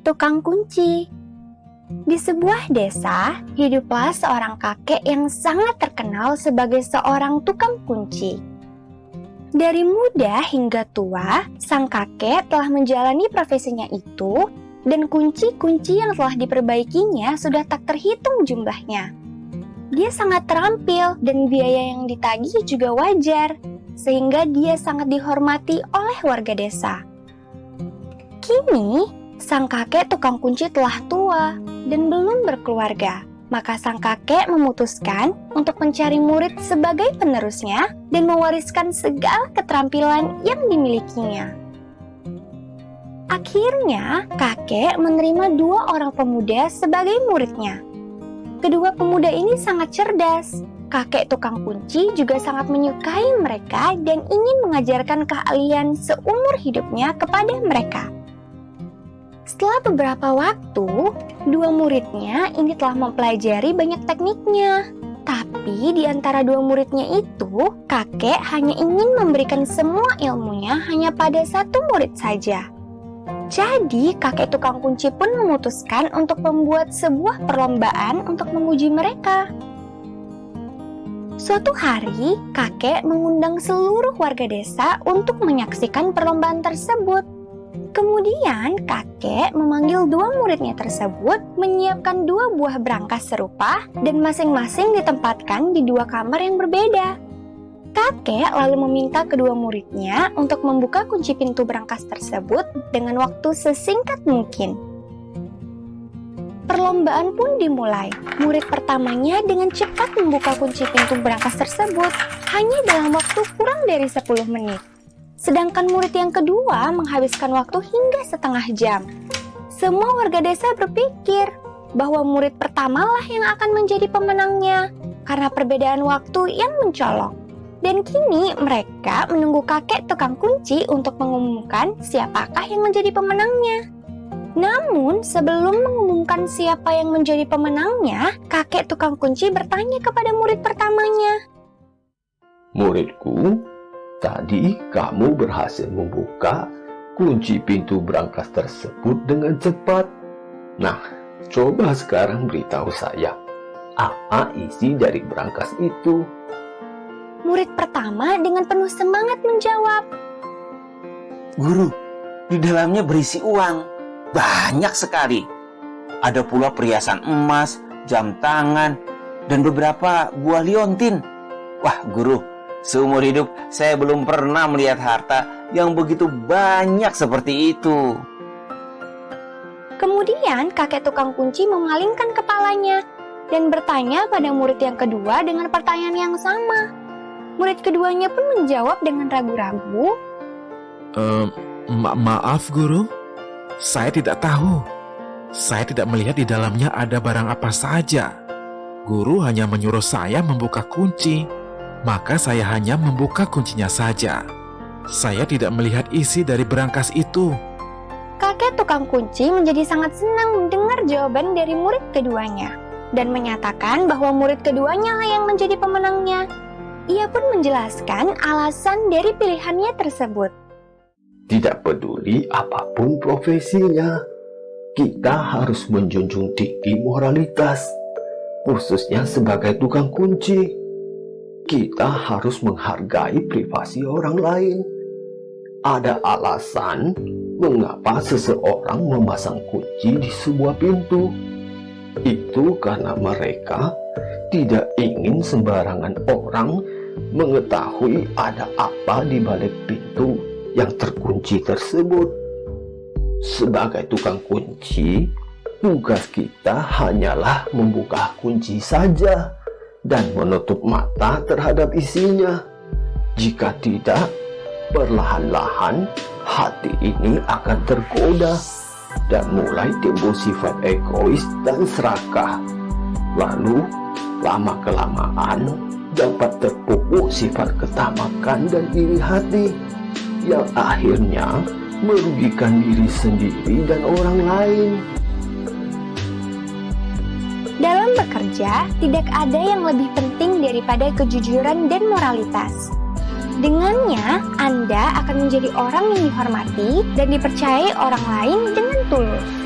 tukang kunci. Di sebuah desa, hiduplah seorang kakek yang sangat terkenal sebagai seorang tukang kunci. Dari muda hingga tua, sang kakek telah menjalani profesinya itu, dan kunci-kunci yang telah diperbaikinya sudah tak terhitung jumlahnya. Dia sangat terampil dan biaya yang ditagih juga wajar, sehingga dia sangat dihormati oleh warga desa. Kini, sang kakek tukang kunci telah tua dan belum berkeluarga. Maka sang kakek memutuskan untuk mencari murid sebagai penerusnya dan mewariskan segala keterampilan yang dimilikinya. Akhirnya, kakek menerima 2 orang pemuda sebagai muridnya. Kedua pemuda ini sangat cerdas. Kakek tukang kunci juga sangat menyukai mereka dan ingin mengajarkan keahlian seumur hidupnya kepada mereka. Setelah beberapa waktu, 2 muridnya ini telah mempelajari banyak tekniknya. Tapi di antara 2 muridnya itu, kakek hanya ingin memberikan semua ilmunya hanya pada 1 murid saja. Jadi, kakek tukang kunci pun memutuskan untuk membuat sebuah perlombaan untuk menguji mereka. Suatu hari, kakek mengundang seluruh warga desa untuk menyaksikan perlombaan tersebut. Kemudian, kakek memanggil 2 muridnya tersebut, menyiapkan 2 buah berangkas serupa, dan masing-masing ditempatkan di 2 kamar yang berbeda. Kakek lalu meminta kedua muridnya untuk membuka kunci pintu berangkas tersebut dengan waktu sesingkat mungkin. Perlombaan pun dimulai. Murid pertamanya dengan cepat membuka kunci pintu berangkas tersebut, hanya dalam waktu kurang dari 10 menit. Sedangkan murid yang kedua menghabiskan waktu hingga setengah jam. Semua warga desa berpikir bahwa murid pertamalah yang akan menjadi pemenangnya karena perbedaan waktu yang mencolok. Dan kini mereka menunggu kakek tukang kunci untuk mengumumkan siapakah yang menjadi pemenangnya. Namun sebelum mengumumkan siapa yang menjadi pemenangnya, kakek tukang kunci bertanya kepada murid pertamanya. Muridku, tadi kamu berhasil membuka kunci pintu berangkas tersebut dengan cepat. Nah, coba sekarang beritahu saya, apa isi dari berangkas itu? Murid pertama dengan penuh semangat menjawab, Guru, di dalamnya berisi uang, banyak sekali. Ada pula perhiasan emas, jam tangan, dan beberapa buah liontin. Wah, Guru, seumur hidup saya belum pernah melihat harta yang begitu banyak seperti itu. Kemudian kakek tukang kunci memalingkan kepalanya dan bertanya pada murid yang kedua dengan pertanyaan yang sama. Murid keduanya pun menjawab dengan ragu-ragu. Maaf guru, saya tidak tahu. Saya tidak melihat di dalamnya ada barang apa saja. Guru hanya menyuruh saya membuka kunci, maka saya hanya membuka kuncinya saja. Saya tidak melihat isi dari berangkas itu. Kakek tukang kunci menjadi sangat senang mendengar jawaban dari murid keduanya dan menyatakan bahwa murid keduanya lah yang menjadi pemenangnya. Ia pun menjelaskan alasan dari pilihannya tersebut. Tidak peduli apapun profesinya, kita harus menjunjung tinggi moralitas, khususnya sebagai tukang kunci. Kita harus menghargai privasi orang lain. Ada alasan mengapa seseorang memasang kunci di sebuah pintu. Itu karena mereka tidak ingin sembarangan orang mengetahui ada apa di balik pintu yang terkunci tersebut. Sebagai tukang kunci, tugas kita hanyalah membuka kunci saja dan menutup mata terhadap isinya. Jika tidak, perlahan-lahan hati ini akan tergoda dan mulai timbul sifat egois dan serakah. Lalu, lama-kelamaan dapat terpupuk sifat ketamakan dan iri hati yang akhirnya merugikan diri sendiri dan orang lain. Dalam bekerja, tidak ada yang lebih penting daripada kejujuran dan moralitas. Dengannya, Anda akan menjadi orang yang dihormati dan dipercayai orang lain dengan tulus.